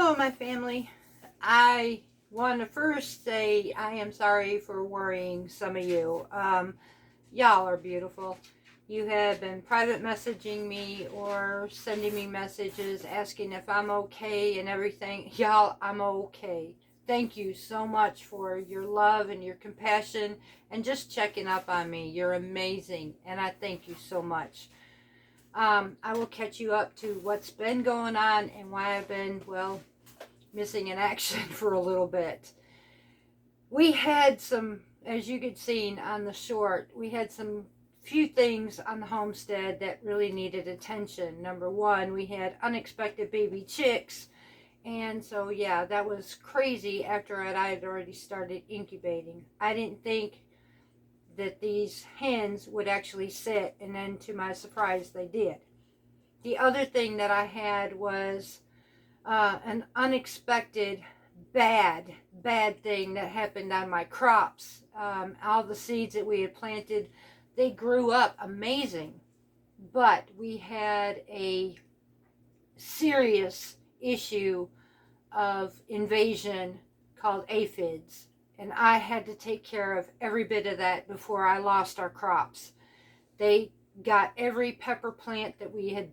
Hello, my family. I want to first say I am sorry for worrying some of you. Y'all are beautiful. You have been private messaging me or sending me messages asking if I'm okay and everything. Y'all, I'm okay. Thank you so much for your love and your compassion and just checking up on me. You're amazing, and I thank you so much. I will catch you up to what's been going on and why I've been, well, missing in action for a little bit. We had some, as you could see on the short, we had some few things on the homestead that really needed attention. Number one, we had unexpected baby chicks. And so, yeah, that was crazy after I had already started incubating. I didn't think that these hens would actually sit, and then to my surprise, they did. The other thing that I had was an unexpected bad thing that happened on my crops. All the seeds that we had planted, they grew up amazing, but we had a serious issue of invasion called aphids, and I had to take care of every bit of that before I lost our crops. They got every pepper plant that we had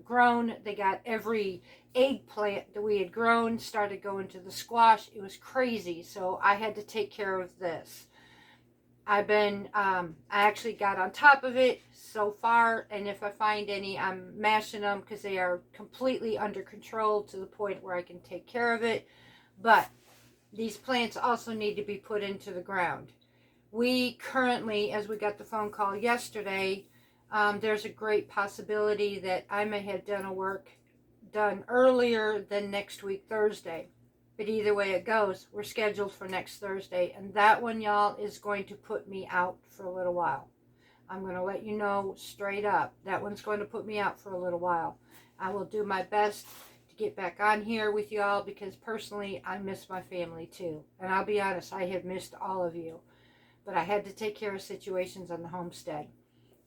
grown. They got every eggplant that we had grown, started going to the squash. It was crazy. So I had to take care of this. I actually got on top of it so far, and if I find any, I'm mashing them because they are completely under control to the point where I can take care of it. But these plants also need to be put into the ground. We currently, as we got the phone call yesterday, there's a great possibility that I may have done earlier than next week, Thursday. But either way it goes, we're scheduled for next Thursday. And that one, y'all, is going to put me out for a little while. I'm going to let you know straight up. That one's going to put me out for a little while. I will do my best to get back on here with y'all because personally, I miss my family too. And I'll be honest, I have missed all of you. But I had to take care of situations on the homestead.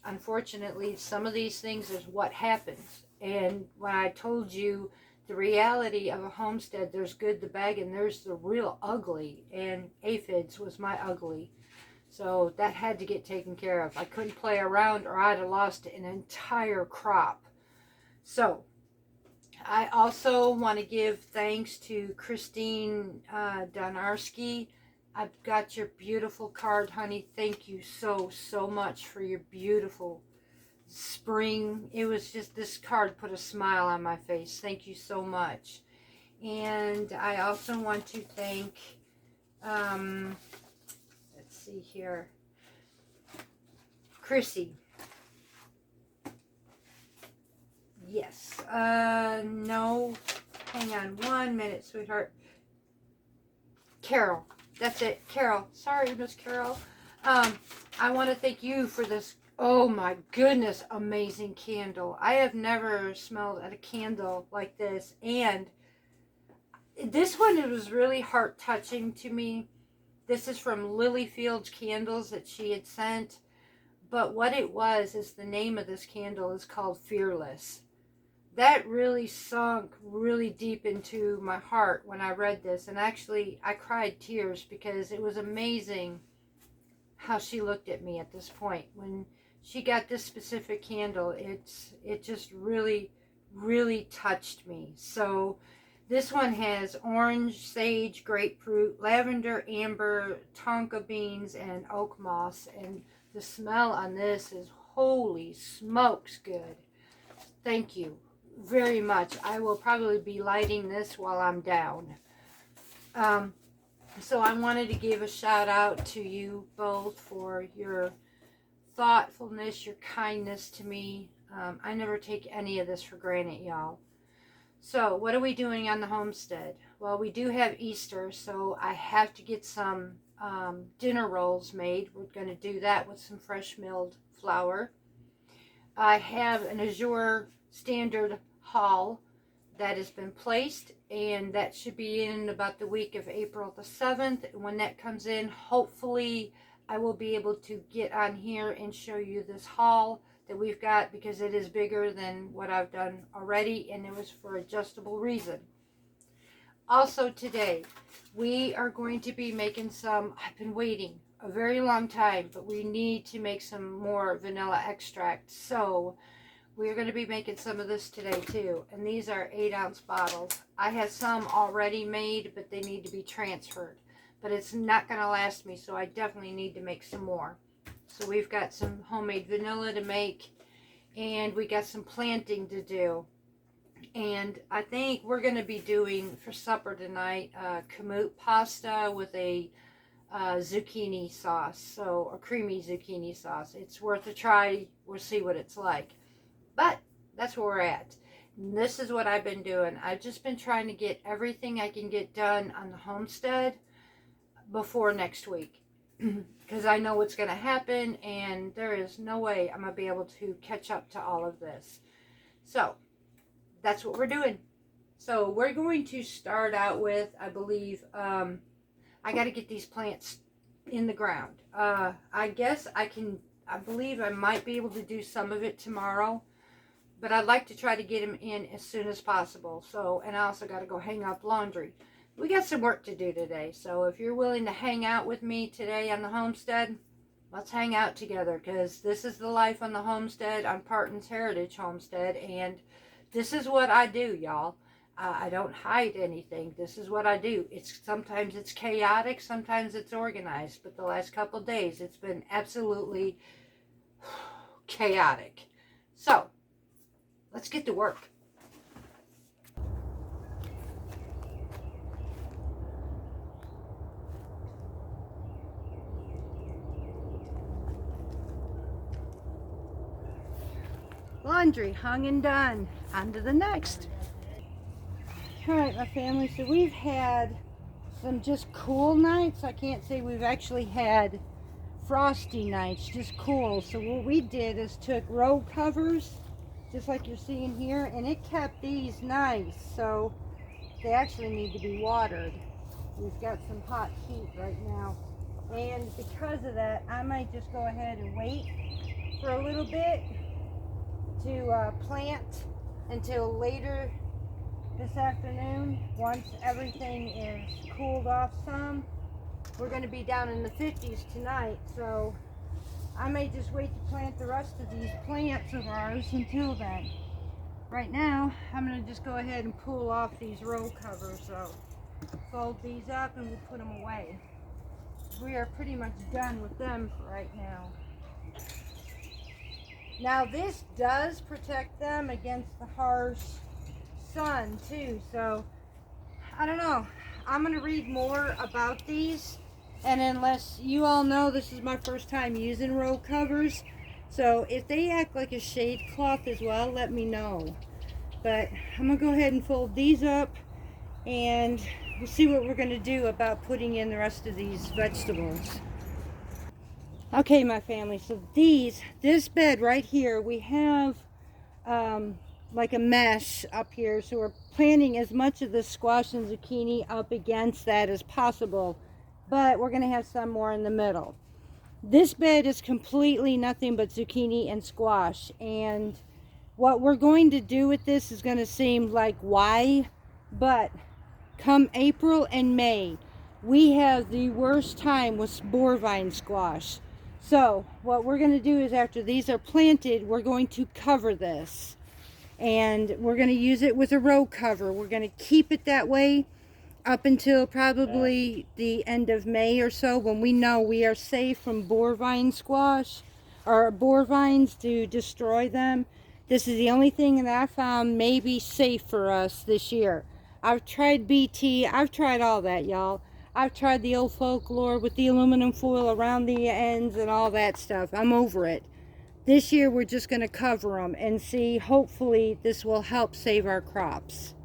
Unfortunately, some of these things is what happens. And when I told you the reality of a homestead, there's good, the bad, and there's the real ugly. And aphids was my ugly. So that had to get taken care of. I couldn't play around or I'd have lost an entire crop. So I also want to give thanks to Christine Donarski. I've got your beautiful card, honey. Thank you so much for your beautiful spring. It was just, this card put a smile on my face. Thank you so much. And I also want to thank, let's see here, Chrissy. Yes. No. Hang on 1 minute, sweetheart. Carol. That's it, Carol. Sorry, Miss Carol. I want to thank you for this, oh my goodness, amazing candle. I have never smelled a candle like this. And this one, it was really heart-touching to me. This is from Lilyfield's Candles that she had sent. But what it was is the name of this candle is called Fearless. That really sunk really deep into my heart when I read this. And actually, I cried tears because it was amazing how she looked at me at this point. When she got this specific candle, it just really, really touched me. So this one has orange, sage, grapefruit, lavender, amber, tonka beans, and oak moss. And the smell on this is, holy smokes, good. Thank you very much. I will probably be lighting this while I'm down. So I wanted to give a shout out to you both for your thoughtfulness, your kindness to me. I never take any of this for granted, y'all. So what are we doing on the homestead? Well, we do have Easter, so I have to get some dinner rolls made. We're going to do that with some fresh milled flour. I have an Azure standard haul that has been placed, and that should be in about the week of April the 7th. When that comes in, hopefully I will be able to get on here and show you this haul that we've got, because it is bigger than what I've done already, and it was for adjustable reason. Also today, we are going to be making some, I've been waiting a very long time, but we need to make some more vanilla extract. So we're going to be making some of this today too. And these are 8-ounce bottles. I have some already made, but they need to be transferred. But it's not going to last me, so I definitely need to make some more. So we've got some homemade vanilla to make, and we got some planting to do. And I think we're going to be doing for supper tonight kamut pasta with a zucchini sauce, so a creamy zucchini sauce. It's worth a try. We'll see what it's like. But that's where we're at. And this is what I've been doing. I've just been trying to get everything I can get done on the homestead before next week. Because I know what's going to happen, and there is no way I'm going to be able to catch up to all of this. So that's what we're doing. So we're going to start out with, I believe, I got to get these plants in the ground. I guess I believe I might be able to do some of it tomorrow, but I'd like to try to get them in as soon as possible. So, and I also got to go hang up laundry. We got some work to do today. So if you're willing to hang out with me today on the homestead, let's hang out together, because this is the life on the homestead, on Parton's Heritage Homestead, and this is what I do, y'all. I don't hide anything. This is what I do. Sometimes it's chaotic, sometimes it's organized, but the last couple of days it's been absolutely chaotic. So let's get to work. Laundry hung and done. On to the next. All right, my family, so we've had some just cool nights. I can't say we've actually had frosty nights, just cool. So what we did is took row covers, just like you're seeing here, and it kept these nice. So they actually need to be watered. We've got some hot heat right now. And because of that, I might just go ahead and wait for a little bit to plant until later this afternoon. Once everything is cooled off some, we're going to be down in the 50s tonight, so I may just wait to plant the rest of these plants of ours until then. Right now, I'm going to just go ahead and pull off these row covers, so fold these up and we'll put them away. We are pretty much done with them for right now. Now this does protect them against the harsh sun too, so I don't know. I'm going to read more about these, and unless you all know, this is my first time using row covers, so if they act like a shade cloth as well, let me know. But I'm going to go ahead and fold these up, and we'll see what we're going to do about putting in the rest of these vegetables. Okay, my family, so this bed right here, we have like a mesh up here, so we're planting as much of the squash and zucchini up against that as possible, but we're going to have some more in the middle. This bed is completely nothing but zucchini and squash, and what we're going to do with this is going to seem like why, but come April and May, we have the worst time with boar vine squash. So what we're going to do is, after these are planted, we're going to cover this, and we're going to use it with a row cover. We're going to keep it that way up until probably the end of May or so, when we know we are safe from boar vine squash or boar vines to destroy them. This is the only thing that I found may be safe for us this year. I've tried BT, I've tried all that, y'all. I've tried the old folklore with the aluminum foil around the ends and all that stuff. I'm over it. This year we're just going to cover them and see. Hopefully this will help save our crops.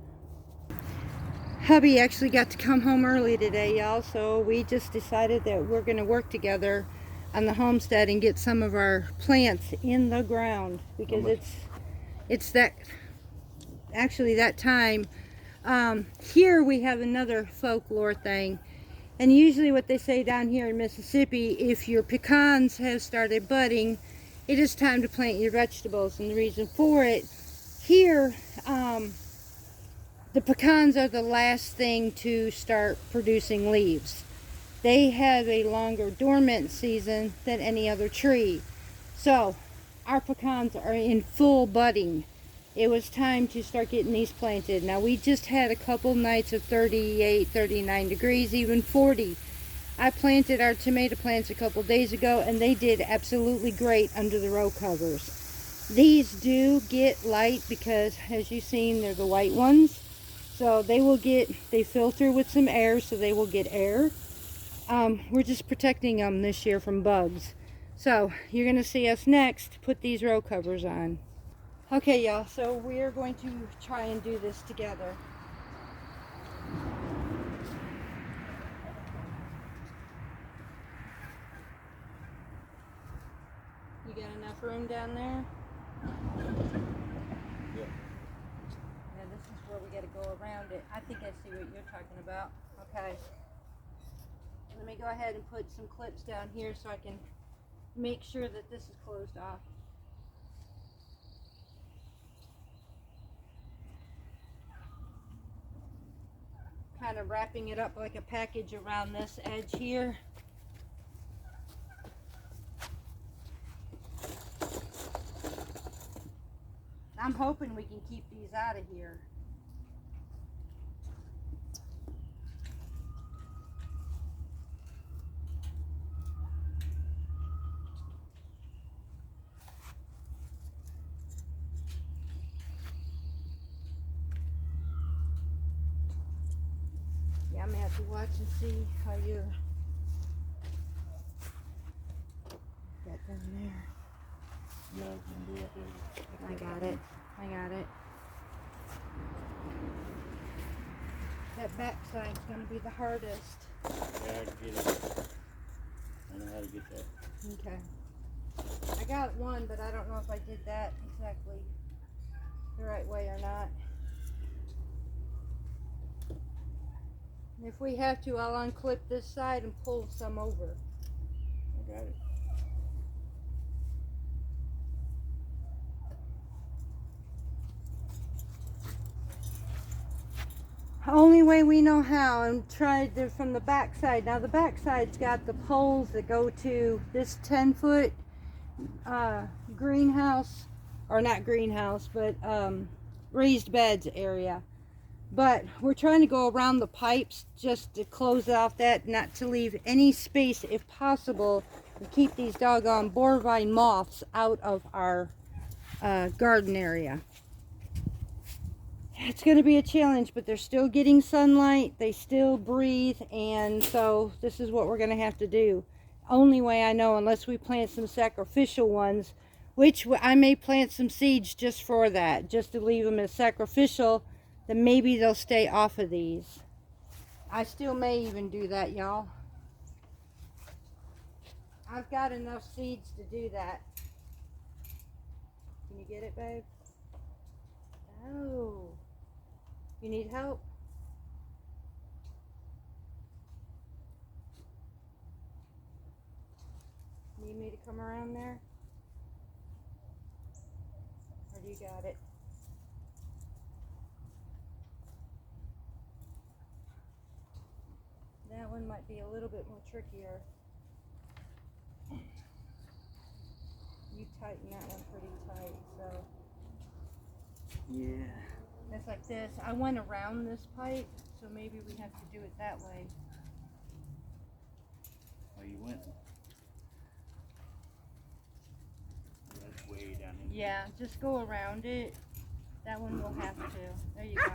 Hubby actually got to come home early today, y'all, so we just decided that we're going to work together on the homestead and get some of our plants in the ground, because it's that time. Here we have another folklore thing. And usually what they say down here in Mississippi, if your pecans have started budding, it is time to plant your vegetables. And the reason for it, here, the pecans are the last thing to start producing leaves. They have a longer dormant season than any other tree. So our pecans are in full budding. It was time to start getting these planted. Now we just had a couple nights of 38, 39 degrees, even 40. I planted our tomato plants a couple days ago and they did absolutely great under the row covers. These do get light because, as you've seen, they're the white ones. So they filter with some air, so they will get air. We're just protecting them this year from bugs. So you're going to see us next put these row covers on. Okay, y'all, so we're going to try and do this together. You got enough room down there? Yeah. Yeah, this is where we got to go around it. I think I see what you're talking about. Okay. Let me go ahead and put some clips down here so I can make sure that this is closed off. Kind of wrapping it up like a package around this edge here. I'm hoping we can keep these out of here. Yeah, I'm gonna have to watch and see how you get them there. Yeah, I can do it there. I got it. I got it. That back side's gonna be the hardest. Yeah, I can get it. I know how to get that. Okay. I got one, but I don't know if I did that exactly the right way or not. If we have to, I'll unclip this side and pull some over. I got it. Only way we know how, and tried from the back side. Now the back side's got the poles that go to this 10-foot greenhouse, or not greenhouse, but raised beds area. But we're trying to go around the pipes just to close off that, not to leave any space if possible, and keep these doggone boar-vine moths out of our garden area. It's going to be a challenge, but they're still getting sunlight, they still breathe, and so this is what we're going to have to do. Only way I know, unless we plant some sacrificial ones, which I may plant some seeds just for that, just to leave them as sacrificial, then maybe they'll stay off of these. I still may even do that, y'all. I've got enough seeds to do that. Can you get it, babe? Oh. You need help? Need me to come around there? Or do you got it? That one might be a little bit more trickier. You tighten that one pretty tight, so. Yeah. It's like this. I went around this pipe, so maybe we have to do it that way. Oh, you went? That's way down in. Yeah, just go around it. That one will have to. There you go.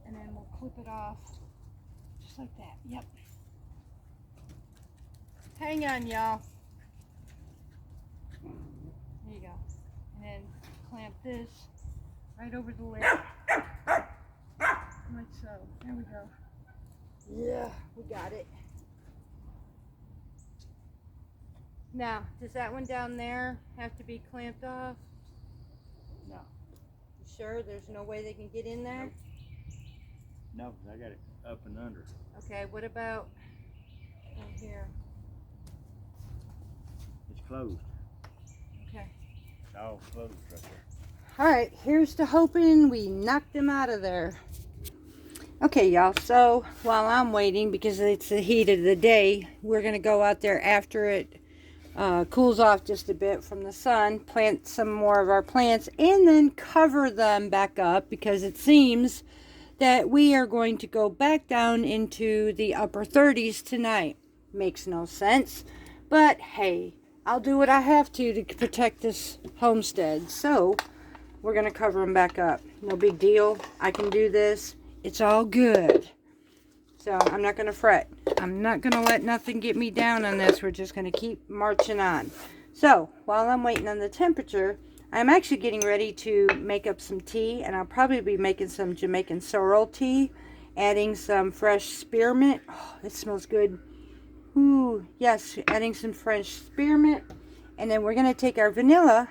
And then we'll clip it off. Just like that. Yep. Hang on, y'all. There you go. And then clamp this right over the lid. Like so. There we go. Yeah, we got it. Now, does that one down there have to be clamped off? No. You sure? There's no way they can get in there? No, 'cause I got it up and under. Okay, what about down here? It's closed. Okay. It's all closed right there. Alright, here's to hoping we knock them out of there. Okay, y'all, so while I'm waiting, because it's the heat of the day, we're going to go out there after it cools off just a bit from the sun, plant some more of our plants, and then cover them back up, because it seems that we are going to go back down into the upper 30s tonight. Makes no sense, but hey, I'll do what I have to protect this homestead. So we're going to cover them back up. No big deal. I can do this. It's all good. So I'm not going to fret. I'm not going to let nothing get me down on this. We're just going to keep marching on. So while I'm waiting on the temperature, I'm actually getting ready to make up some tea. And I'll probably be making some Jamaican sorrel tea. Adding some fresh spearmint. Oh, it smells good. Ooh, yes. Adding some fresh spearmint. And then we're going to take our vanilla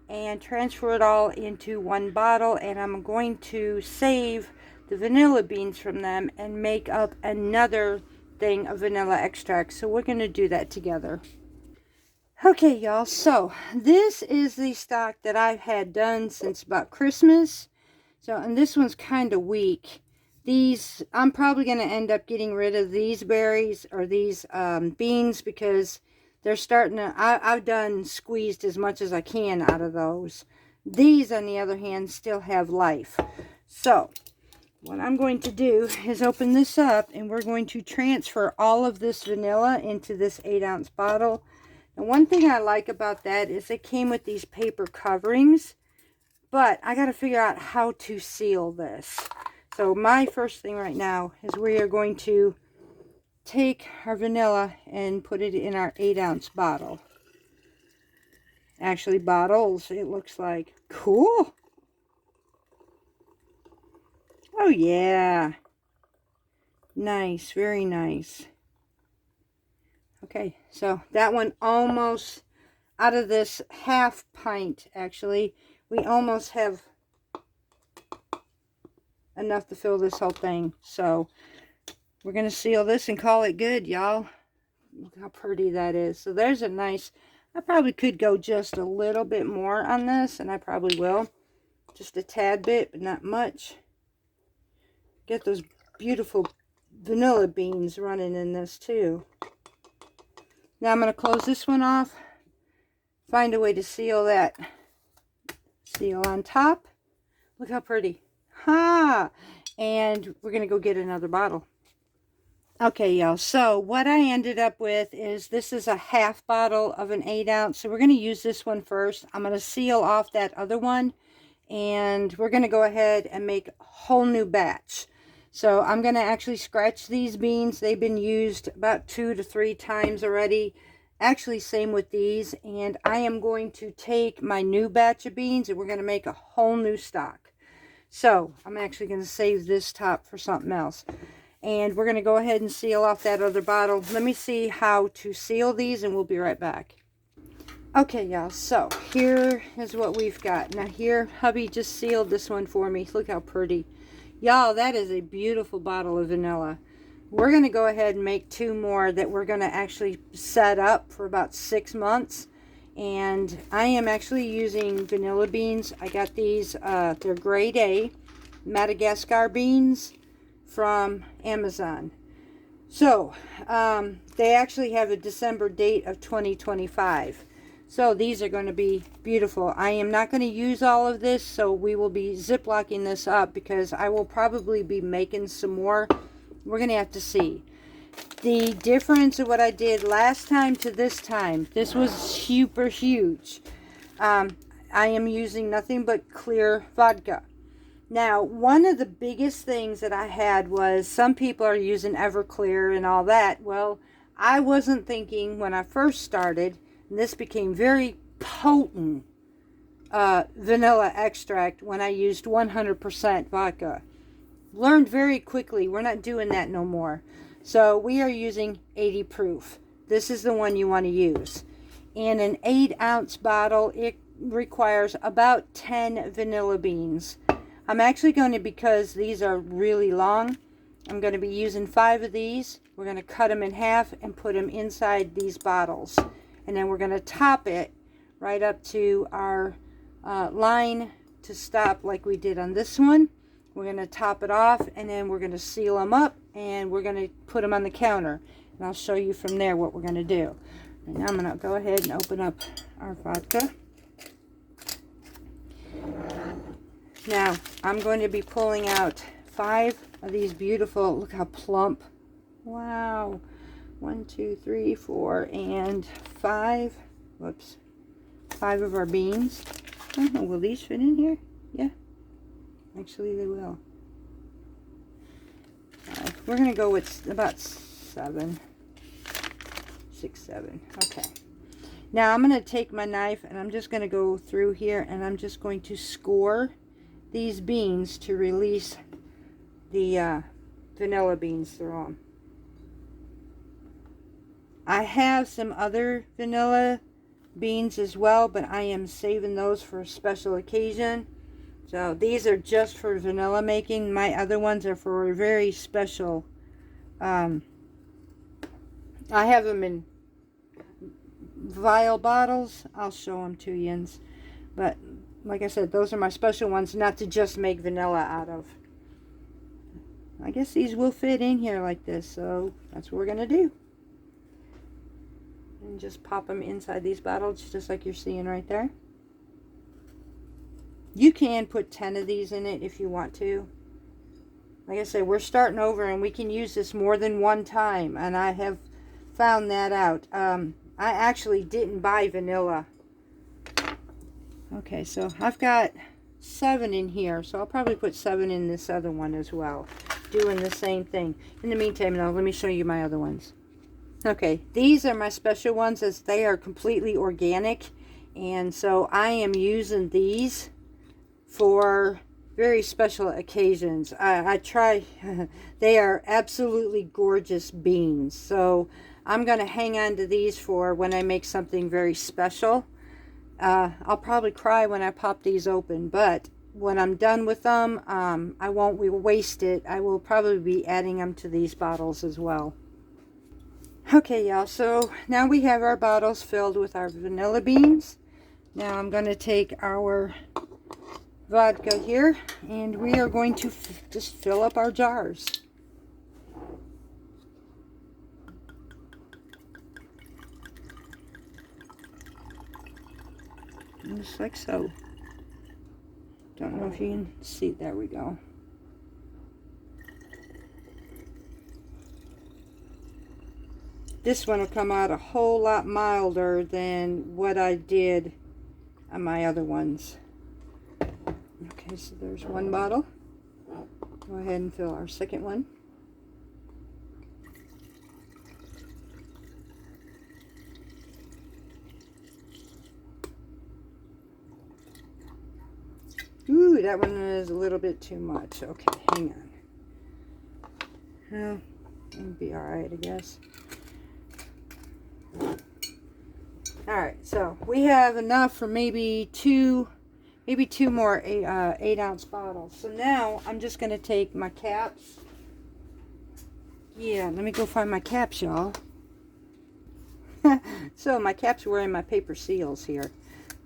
and transfer it all into one bottle, and I'm going to save the vanilla beans from them and make up another thing of vanilla extract. So we're going to do that together. Okay, y'all, so this is the stock that I've had done since about Christmas. So, and this one's kind of weak. These, I'm probably going to end up getting rid of these berries or these beans, because they're starting to, I've done squeezed as much as I can out of those. These, on the other hand, still have life. So, what I'm going to do is open this up, and we're going to transfer all of this vanilla into this 8-ounce bottle. And one thing I like about that is it came with these paper coverings, but I got to figure out how to seal this. So my first thing right now is we are going to take our vanilla and put it in our 8-ounce bottle. Actually, bottles, it looks like. Cool. Oh, yeah. Nice. Very nice. Okay, so that one almost, out of this half pint, actually, we almost have enough to fill this whole thing. So we're going to seal this and call it good, y'all. Look how pretty that is. So there's a nice, I probably could go just a little bit more on this, and I probably will. Just a tad bit, but not much. Get those beautiful vanilla beans running in this too. Now I'm going to close this one off. Find a way to seal that. Seal on top. Look how pretty. Ha! And we're going to go get another bottle. Okay, y'all, so what I ended up with is, this is a half bottle of an 8-ounce. So we're going to use this one first. I'm going to seal off that other one, and we're going to go ahead and make a whole new batch. So I'm going to actually scratch these beans. They've been used about 2 to 3 times already. Actually, same with these. And I am going to take my new batch of beans, and we're going to make a whole new stock. So I'm actually going to save this top for something else. And we're going to go ahead and seal off that other bottle. Let me see how to seal these, and we'll be right back. Okay, y'all, so here is what we've got. Now here, hubby just sealed this one for me. Look how pretty. Y'all, that is a beautiful bottle of vanilla. We're going to go ahead and make 2 more that we're going to actually set up for about 6 months. And I am actually using vanilla beans. I got these, they're grade A Madagascar beans from Amazon. So they actually have a December date of 2025. So these are going to be beautiful. I am not going to use all of this, so we will be ziplocking this up, because I will probably be making some more. We're going to have to see. The difference of what I did last time to this time, this was super huge. I am using nothing but clear vodka. Now, one of the biggest things that I had was, some people are using Everclear and all that. Well, I wasn't thinking when I first started, and this became very potent vanilla extract when I used 100% vodka. Learned very quickly, we're not doing that no more. So we are using 80 proof. This is the one you want to use. In an 8-ounce bottle, it requires about 10 vanilla beans. I'm actually going to, because these are really long, I'm going to be using 5 of these. We're going to cut them in half and put them inside these bottles. And then we're going to top it right up to our line to stop like we did on this one. We're going to top it off, and then we're going to seal them up, and we're going to put them on the counter. And I'll show you from there what we're going to do. And now I'm going to go ahead and open up our vodka. Now, I'm going to be pulling out 5 of these beautiful, look how plump. Wow. 1, 2, 3, 4, and 5. Whoops. 5 of our beans. I don't know, will these fit in here? Yeah. Actually, they will. We're going to go with about 7. 6, 7. Okay. Now, I'm going to take my knife, and I'm just going to go through here, and I'm just going to score these beans to release the vanilla beans through them. I have some other vanilla beans as well, but I am saving those for a special occasion. So these are just for vanilla making. My other ones are for a very special. I have them in vial bottles. I'll show them to you. But like I said, those are my special ones, not to just make vanilla out of. I guess these will fit in here like this, so that's what we're going to do. And just pop them inside these bottles, just like you're seeing right there. You can put 10 of these in it if you want to. Like I said, we're starting over, and we can use this more than one time, and I have found that out. I actually didn't buy vanilla. Okay, so I've got 7 in here, so I'll probably put 7 in this other one as well, doing the same thing. In the meantime, now let me show you my other ones. Okay, these are my special ones, as they are completely organic, and so I am using these for very special occasions. I try. They are absolutely gorgeous beans, so I'm going to hang on to these for when I make something very special. I'll probably cry when I pop these open, but when I'm done with them, I won't waste it. I will probably be adding them to these bottles as well. Okay, y'all, so now we have our bottles filled with our vanilla beans. Now I'm going to take our vodka here, and we are going to just fill up our jars. Just like so. Don't know if you can see. There we go. This one will come out a whole lot milder than what I did on my other ones. Okay, so there's one bottle. Go ahead and fill our second one. Ooh, that one is a little bit too much. Okay, hang on. Well, it'll be alright, I guess. Alright, so we have enough for maybe two more 8-ounce bottles. So now I'm just going to take my caps. Yeah, let me go find my caps, y'all. So my caps were in my paper seals here.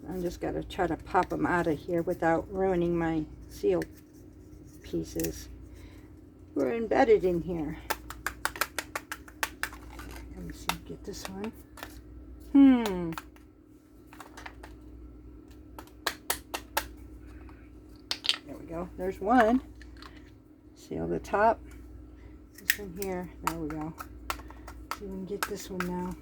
I'm just got to try to pop them out of here without ruining my seal pieces. We're embedded in here. Let me see, get this one. There we go. There's one. Seal the top. This one here. There we go. See if we can get this one now.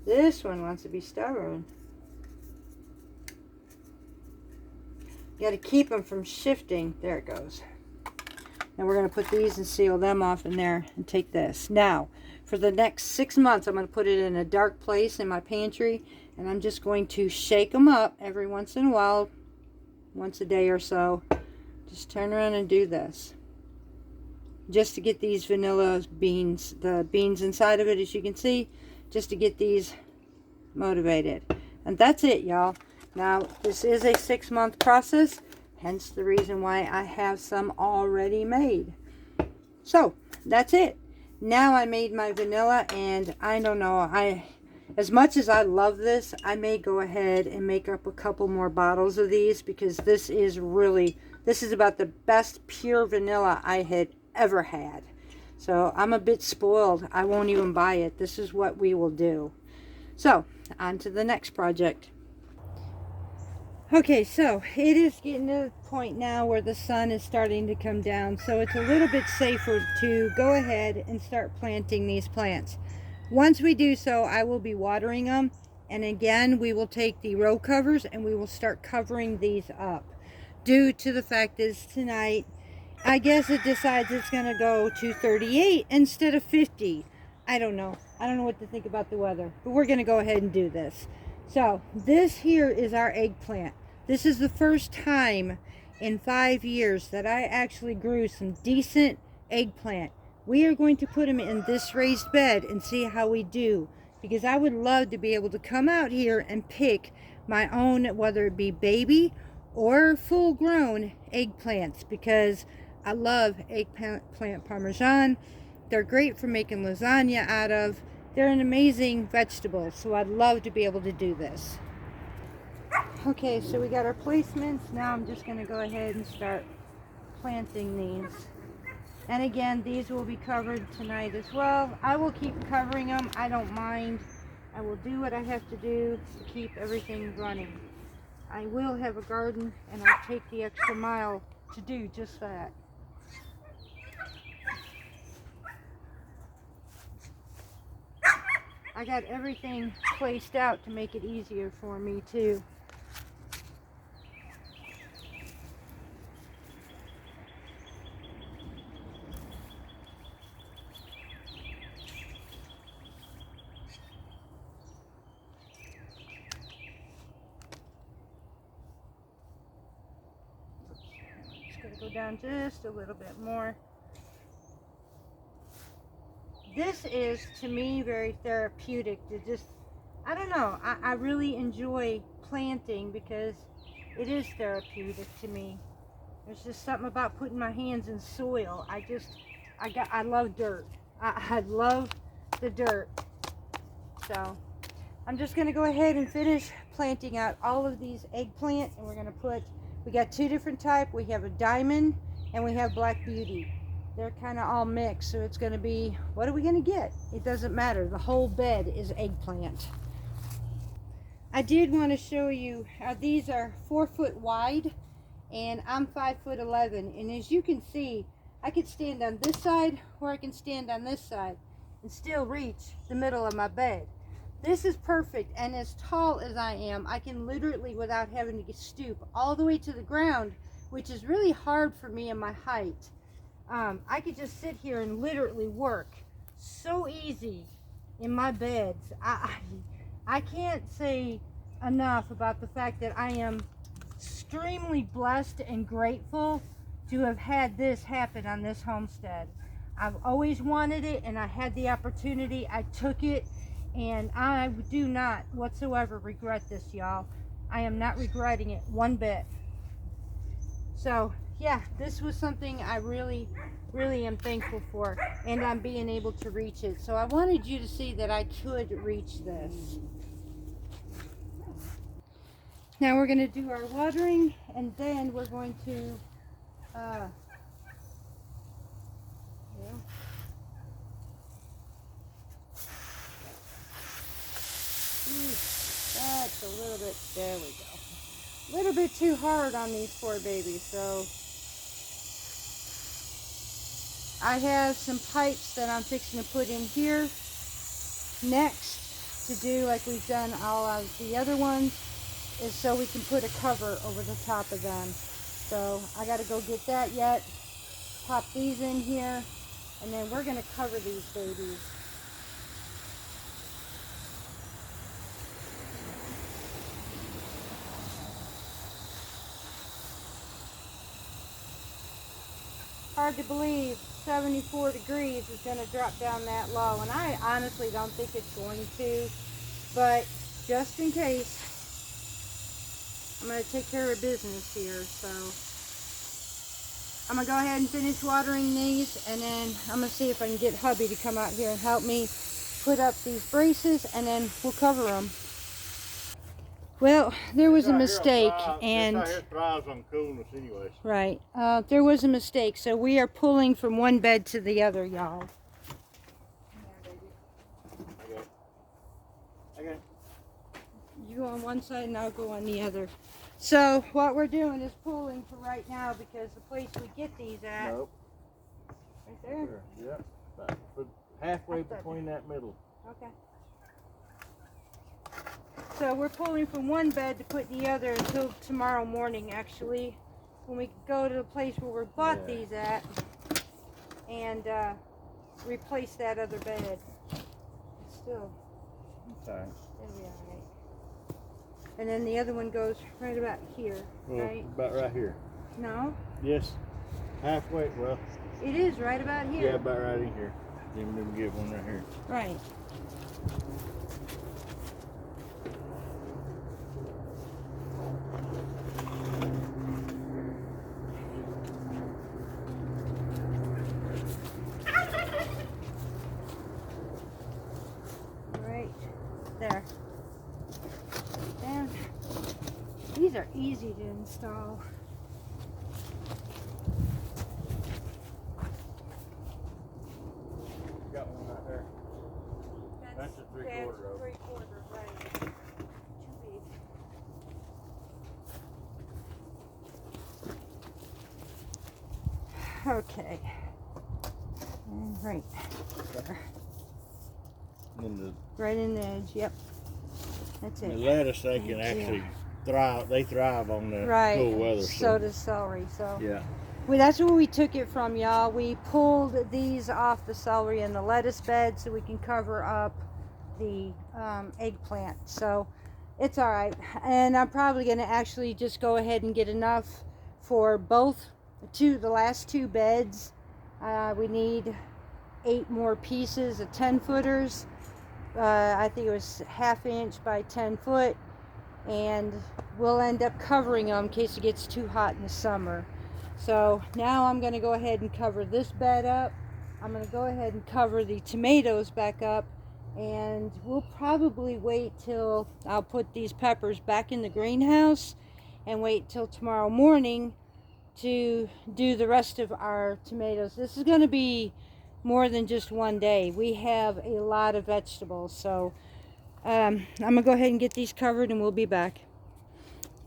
This one wants to be stubborn. You got to keep them from shifting. There it goes. Now we're going to put these and seal them off in there and take this. Now, for the next 6 months, I'm going to put it in a dark place in my pantry, and I'm just going to shake them up every once in a while, once a day or so. Just turn around and do this. Just to get these vanilla beans, the beans inside of it, as you can see, just to get these motivated. And that's it, y'all. Now, this is a 6-month process. Hence the reason why I have some already made. So, that's it. Now I made my vanilla, and I don't know, as much as I love this, I may go ahead and make up a couple more bottles of these, because this is about the best pure vanilla I had ever had. So I'm a bit spoiled. I won't even buy it. This is what we will do. So on to the next project. Okay, so it is getting to the point now where the sun is starting to come down, so it's a little bit safer to go ahead and start planting these plants. Once we do so, I will be watering them, and again we will take the row covers and we will start covering these up, due to the fact is tonight I guess it decides it's going to go to 38 instead of 50. I don't know what to think about the weather, but we're going to go ahead and do this. So this here is our eggplant. This is the first time in 5 years that I actually grew some decent eggplant. We are going to put them in this raised bed and see how we do, because I would love to be able to come out here and pick my own, whether it be baby or full grown eggplants, because I love eggplant parmesan. They're great for making lasagna out of. They're an amazing vegetable, so I'd love to be able to do this. Okay, so we got our placements. Now I'm just going to go ahead and start planting these. And again, these will be covered tonight as well. I will keep covering them. I don't mind. I will do what I have to do to keep everything running. I will have a garden, and I'll take the extra mile to do just that. I got everything placed out to make it easier for me too. Just gonna go down just a little bit more. This is, to me, very therapeutic to just, I don't know, I really enjoy planting because it is therapeutic to me. There's just something about putting my hands in soil. I love dirt. I love the dirt. So I'm just going to go ahead and finish planting out all of these eggplant, and we're going to we got two different types. We have a diamond and we have black beauty. They're kind of all mixed, so it's going to be, what are we going to get? It doesn't matter. The whole bed is eggplant. I did want to show you how these are 4 foot wide, and I'm 5'11", and as you can see, I could stand on this side or I can stand on this side and still reach the middle of my bed. This is perfect, and as tall as I am, I can literally, without having to stoop all the way to the ground, which is really hard for me in my height. I could just sit here and literally work so easy in my beds. I can't say enough about the fact that I am extremely blessed and grateful to have had this happen on this homestead. I've always wanted it, and I had the opportunity. I took it, and I do not whatsoever regret this, y'all. I am not regretting it one bit. So yeah, this was something I really am thankful for, and I'm being able to reach it. So I wanted you to see that I could reach this. Now we're going to do our watering, and then we're going to that's a little bit, there we go. A little bit too hard on these poor babies, so I have some pipes that I'm fixing to put in here next to do like we've done all of the other ones, is so we can put a cover over the top of them. So I got to go get that yet, pop these in here, and then we're going to cover these babies. Hard to believe 74 degrees is going to drop down that low, and I honestly don't think it's going to, but just in case, I'm going to take care of business here. So I'm going to go ahead and finish watering these, and then I'm going to see if I can get hubby to come out here and help me put up these braces, and then we'll cover them. Well, there was a mistake, and this out here thrives on coolness anyways. right, there was a mistake, so we are pulling from one bed to the other, y'all. Okay. You go on one side and I'll go on the other. So what we're doing is pulling for right now, because the place we get these at, Nope. right there. Sure. Yep. About halfway between that middle. Okay. So we're pulling from one bed to put in the other until tomorrow morning, actually, when we go to the place where we bought these at and replace that other bed. Still, Okay. it'll be all right. And then the other one goes right about here, Well, right? about right here. No, Yes. Halfway. Well. it is right about here. Yeah, about right in here. Then we'll get one right here. Right. Right there. And these are easy to install. Got one right there. That's a 3/4 row. 3/4, right. Too big. Okay. And right there. And Right in the edge, yep. That's the it. lettuce, they can Thank you. actually thrive. They thrive on the Right. cool weather. So does celery. So yeah. well, that's where we took it from, y'all. We pulled these off the celery and the lettuce bed so we can cover up the eggplant. So it's all right. And I'm probably going to actually just go ahead and get enough for both the last two beds. We need 8 more pieces of 10-footers. I think it was 1/2 inch by 10 foot. And we'll end up covering them in case it gets too hot in the summer. So now I'm going to go ahead and cover this bed up. I'm going to go ahead and cover the tomatoes back up, and we'll probably wait till I'll put these peppers back in the greenhouse and wait till tomorrow morning to do the rest of our tomatoes. This is going to be more than just one day. We have a lot of vegetables, so I'm going to go ahead and get these covered and we'll be back.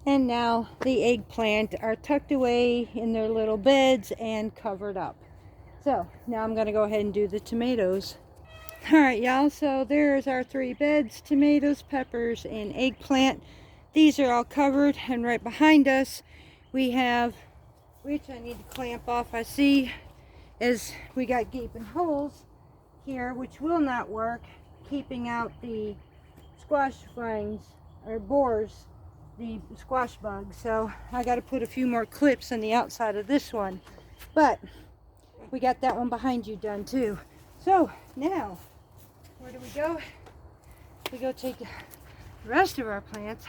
And now the eggplant are tucked away in their little beds and covered up. So now I'm going to go ahead and do the tomatoes. Alright, y'all, so there's our 3 beds: tomatoes, peppers, and eggplant. These are all covered, and right behind us we have, which I need to clamp off, I see, is we got gaping holes here which will not work, keeping out the squash vines or borers, the squash bugs. So I got to put a few more clips on the outside of this one, but we got that one behind you done too. So now where do we go? We go take the rest of our plants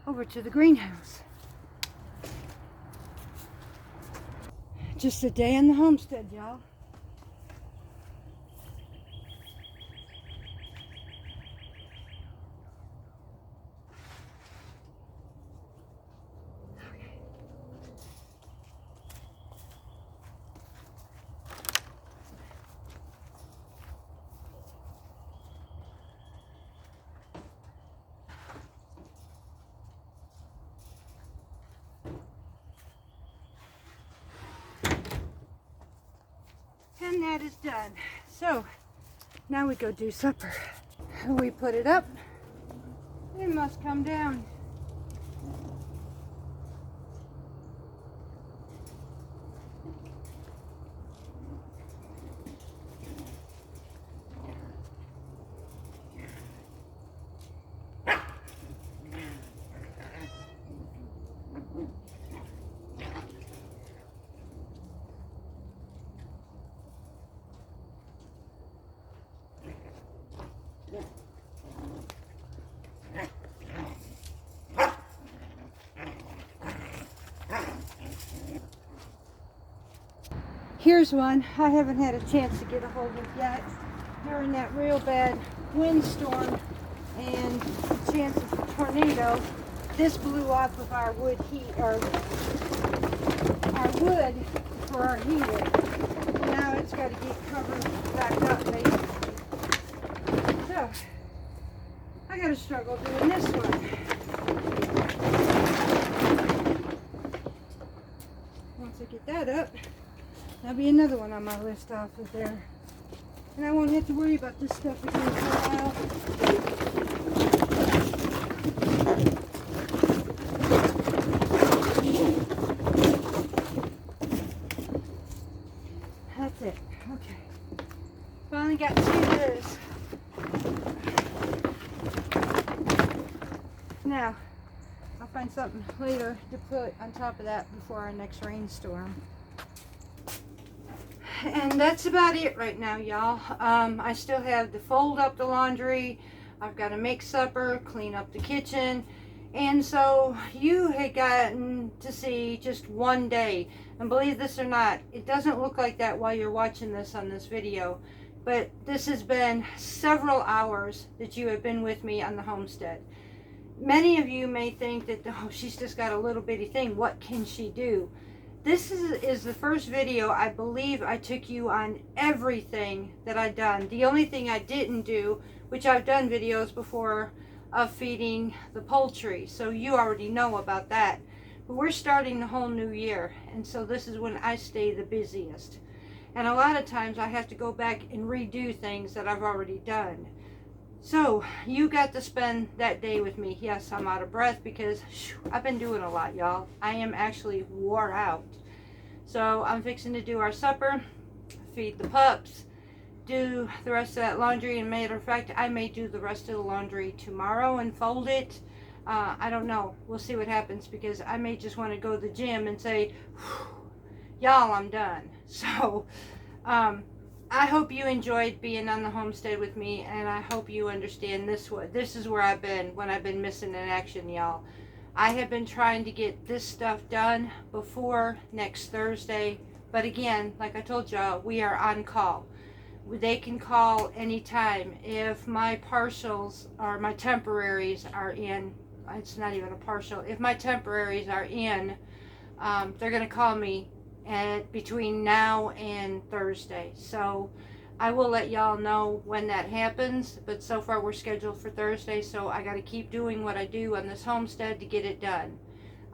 over to the greenhouse. Just a day in the homestead, y'all. And that is done. So now we go do supper. We put it up. It must come down. Here's one I haven't had a chance to get a hold of yet. They're in that real bad windstorm and a chance of a tornado. This blew off of our wood our wood for our heater. Now it's got to get covered back up, basically. So I got to struggle doing this one. Once I get that up, that'll be another one on my list off of there. And I won't have to worry about this stuff again for a while. That's it. Okay. Finally got to do this. Now, I'll find something later to put on top of that before our next rainstorm. And that's about it right now, y'all. I still have to fold up the laundry. I've got to make supper, clean up the kitchen. And so you had gotten to see just one day. And believe this or not, it doesn't look like that while you're watching this on this video. But this has been several hours that you have been with me on the homestead. Many of you may think that, oh, she's just got a little bitty thing. What can she do? This is the first video I believe I took you on everything that I've done. The only thing I didn't do, which I've done videos before of feeding the poultry, so you already know about that. But we're starting the whole new year, and so this is when I stay the busiest. And a lot of times I have to go back and redo things that I've already done. So you got to spend that day with me. Yes, I'm out of breath because I've been doing a lot, y'all. I am actually wore out. So I'm fixing to do our supper, feed the pups, do the rest of that laundry. And matter of fact, I may do the rest of the laundry tomorrow and fold it. I don't know. We'll see what happens, because I may just want to go to the gym and say, y'all, I'm done. So I hope you enjoyed being on the homestead with me, and I hope you understand this one. This is where I've been when I've been missing in action, y'all. I have been trying to get this stuff done before next Thursday, but again, like I told y'all, we are on call. They can call anytime. If my partials or my temporaries are in, it's not even a partial, if my temporaries are in, they're going to call me at between now and Thursday. So I will let y'all know when that happens, but so far we're scheduled for Thursday, so I got to keep doing what I do on this homestead to get it done.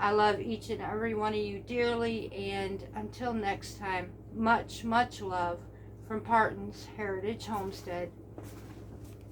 I love each and every one of you dearly, and until next time, much love from Parton's Heritage Homestead.